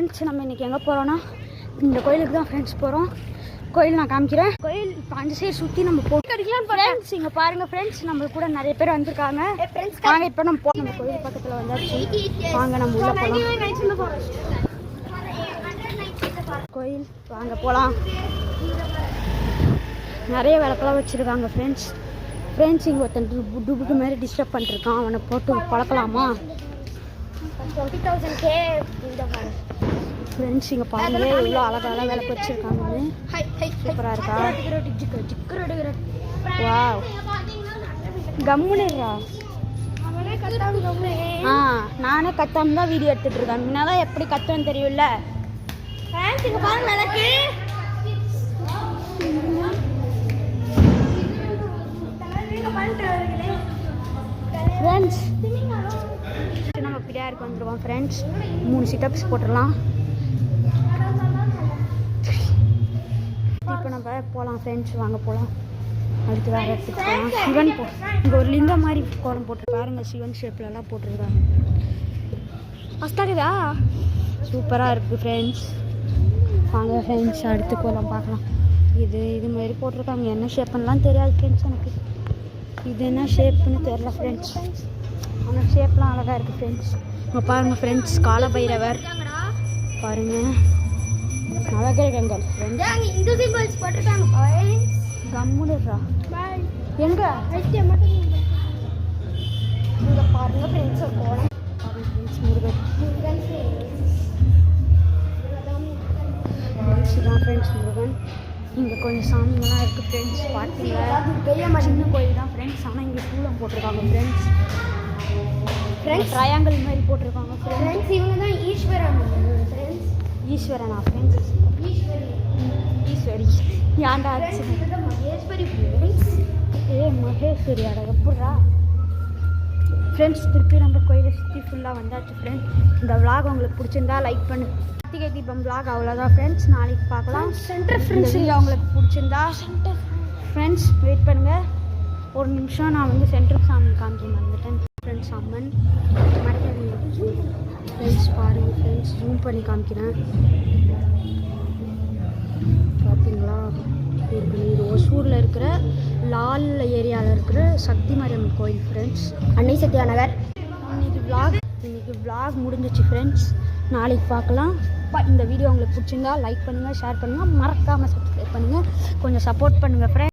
Friends நம்ம இன்றைக்கி எங்கே போகிறோன்னா இந்த கோயிலுக்கு தான் ஃப்ரெண்ட்ஸ் போகிறோம். கோயில் நான் காமிக்கிறேன். கோயில் இப்போ 5 சைடு சுற்றி நம்ம போட்டுக்கலாம். ஃப்ரெண்ட்ஸ் இங்கே பாருங்கள் ஃப்ரெண்ட்ஸ், நம்மளுக்கு கூட நிறைய பேர் வந்திருக்காங்க. வாங்க இப்போ நம்ம நம்ம கோயில் பக்கத்தில் வந்தாச்சு. வாங்க நம்ம உள்ளே போகலாம். கோயில் வாங்க போகலாம். நிறைய விளக்கெல்லாம் வச்சுருக்காங்க ஃப்ரெண்ட்ஸ். இங்கே ஒருத்தன் டுபுக்கு மாதிரி டிஸ்டர்ப் பண்ணிருக்கான். அவனை போட்டு பழக்கலாமா? 20,000 ஃப்ரெண்ட்ஸ் இங்கே பாருங்க எவ்வளோ அழகாக விளக்கு வச்சுருக்காங்கன்னு. சூப்பராக இருக்கா? வாவ், கம்முனுறா. நானே கத்தாம தான் வீடியோ எடுத்துட்டு இருக்கேன். முன்னாதான் எப்படி கத்துன்னு தெரியும்ல. ஃப்ரெண்ட்ஸ் நம்ம பிரியாருக்கு வந்துடுவோம் ஃப்ரெண்ட்ஸ். 3 சிட்டப்ஸ் போட்டுடலாம். இப்போ நம்ம போகலாம் ஃப்ரெண்ட்ஸ். வாங்க போகலாம். அடுத்து வேறு இடத்துக்கு போகலாம். சிவன் இங்கே ஒரு லிங்கம் மாதிரி கோலம் போட்டு பாருங்க. சிவன் ஷேப்லலாம் போட்டிருக்காங்க. ஃபஸ்ட்டாகுதா? சூப்பராக இருக்குது ஃப்ரெண்ட்ஸ். வாங்க ஃப்ரெண்ட்ஸ் அடுத்து போகலாம், பார்க்கலாம். இது மாதிரி போட்டிருக்காங்க. என்ன ஷேப்புன்னெலாம் தெரியாது ஃப்ரெண்ட்ஸ் எனக்கு. இது என்ன ஷேப்புன்னு தெரில ஃப்ரெண்ட்ஸ். ஆனால் ஷேப்லாம் அழகாக இருக்குது ஃப்ரெண்ட்ஸ். இங்கே பாருங்கள் ஃப்ரெண்ட்ஸ், கால பைரவர் பாருங்கள். நவகிரகங்கள் ஃப்ரெண்ட்ஸ். இந்த சிம்பிள்ஸ் போட்டிருக்காங்க. கம்முடுறா எங்கே இங்கே பாருங்கள் ஃப்ரெண்ட்ஸ். கோலம் பாருங்கள் ஃப்ரெண்ட்ஸ். முருகன் தான் ஃப்ரெண்ட்ஸ். முருகன் இங்கே கொஞ்சம் சாமிங்கெல்லாம் இருக்குது ஃப்ரெண்ட்ஸ். பார்த்தீங்களா? சின்ன கோயில் தான் ஃப்ரெண்ட்ஸ். ஆனால் இங்கே சூளம் போட்டிருக்காங்க ஃப்ரெண்ட்ஸ். ட்ரையாங்கிள் மாதிரி போட்டிருக்காங்க ஃப்ரெண்ட்ஸ். இவங்க தான் ஈஸ்வரன் ஃப்ரெண்ட்ஸ். ஈஸ்வரனா ஃப்ரெண்ட்ஸ்? ஈஸ்வரி ஏன்டா ஆச்சு? மகேஸ்வரி ஃப்ரெண்ட்ஸ். மகேஸ்வரி அட எப்படா ஃப்ரெண்ட்ஸ். திருப்பி நம்ம கோயிலை சுற்றி ஃபுல்லாக வந்தாச்சு ஃப்ரெண்ட்ஸ். இந்த விளாக் உங்களுக்கு பிடிச்சிருந்தா லைக் பண்ணு. கார்த்திகை தீபம் விளாக் அவ்வளோதான் ஃப்ரெண்ட்ஸ். நாளைக்கு பார்க்கலாம். சென்டர் ஃப்ரெண்ட்ஸ் உங்களுக்கு பிடிச்சிருந்தா ஃப்ரெண்ட்ஸ் வெயிட் பண்ணுங்கள் ஒரு நிமிஷம். நான் வந்து சென்டர் சாமி காமிக்க வந்துட்டேன் ஃப்ரெண்ட்ஸ். அம்மன் ஃப்ரெண்ட்ஸ் பாருங்கள் ஃப்ரெண்ட்ஸ். ஜூம் பண்ணி காமிக்கிறேன். பார்த்தீங்களா? இது ஒசூரில் இருக்கிற லால் ஏரியாவில் இருக்கிற சக்தி மாரியம்மன் கோயில் ஃப்ரெண்ட்ஸ். அன்னை சத்யா நகர். இன்னைக்கு விளாக் முடிஞ்சிச்சு ஃப்ரெண்ட்ஸ். நாளைக்கு பார்க்கலாம். இந்த வீடியோ உங்களுக்கு பிடிச்சிருந்தா லைக் பண்ணுங்கள், ஷேர் பண்ணுங்கள், மறக்காமல் சப்ஸ்கிரைப் பண்ணுங்கள். கொஞ்சம் சப்போர்ட் பண்ணுங்கள் ஃப்ரெண்ட்ஸ்.